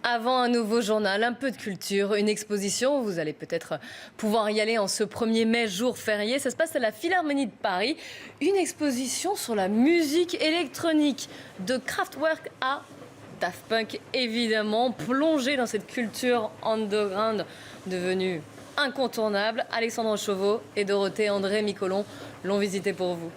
Avant un nouveau journal, un peu de culture, une exposition. Vous allez peut-être pouvoir y aller en ce 1er mai, jour férié. Ça se passe à la Philharmonie de Paris. Une exposition sur la musique électronique, de Kraftwerk à Daft Punk, évidemment. Plongé dans cette culture underground devenue incontournable. Alexandre Chauveau et Dorothée André Micolon l'ont visité pour vous.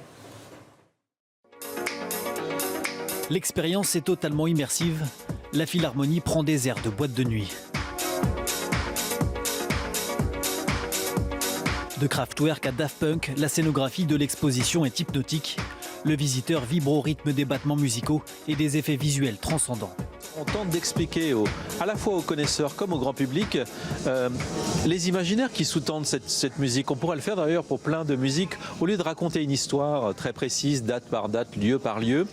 L'expérience est totalement immersive. La Philharmonie prend des airs de boîte de nuit. De Kraftwerk à Daft Punk, la scénographie de l'exposition est hypnotique. Le visiteur vibre au rythme des battements musicaux et des effets visuels transcendants. On tente d'expliquer à la fois aux connaisseurs comme au grand public les imaginaires qui sous-tendent cette musique. On pourrait le faire d'ailleurs pour plein de musiques. Au lieu de raconter une histoire très précise, date par date, lieu par lieu,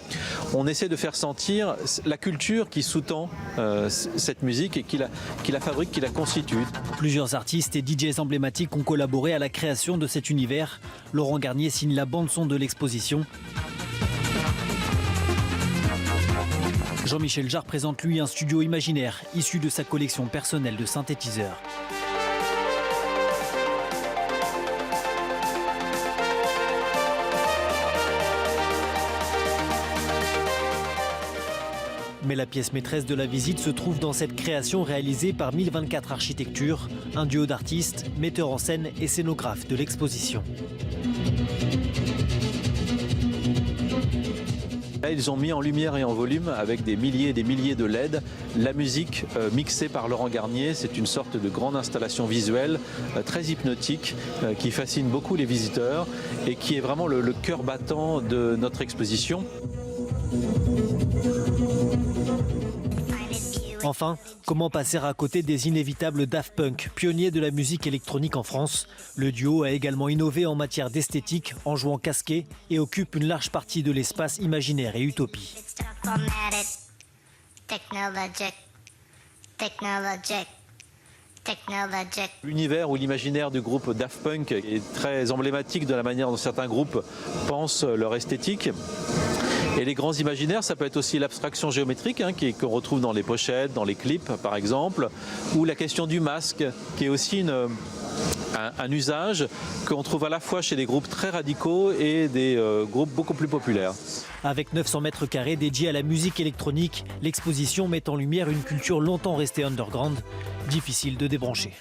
on essaie de faire sentir la culture qui sous-tend cette musique et qui la fabrique, qui la constitue. Plusieurs artistes et DJs emblématiques ont collaboré à la création de cet univers. Laurent Garnier signe la bande-son de l'exposition. Jean-Michel Jarre présente lui un studio imaginaire issu de sa collection personnelle de synthétiseurs. Mais la pièce maîtresse de la visite se trouve dans cette création réalisée par 1024 Architectures, un duo d'artistes, metteurs en scène et scénographes de l'exposition. Là, ils ont mis en lumière et en volume, avec des milliers et des milliers de LED, la musique mixée par Laurent Garnier. C'est une sorte de grande installation visuelle très hypnotique qui fascine beaucoup les visiteurs et qui est vraiment le cœur battant de notre exposition. Enfin, comment passer à côté des inévitables Daft Punk, pionniers de la musique électronique en France? Le duo a également innové en matière d'esthétique en jouant casqué et occupe une large partie de l'espace imaginaire et utopie. L'univers ou l'imaginaire du groupe Daft Punk est très emblématique de la manière dont certains groupes pensent leur esthétique. Et les grands imaginaires, ça peut être aussi l'abstraction géométrique qu'on retrouve dans les pochettes, dans les clips par exemple, ou la question du masque, qui est aussi un usage qu'on trouve à la fois chez des groupes très radicaux et des groupes beaucoup plus populaires. Avec 900 mètres carrés dédiés à la musique électronique, l'exposition met en lumière une culture longtemps restée underground, difficile de débrancher.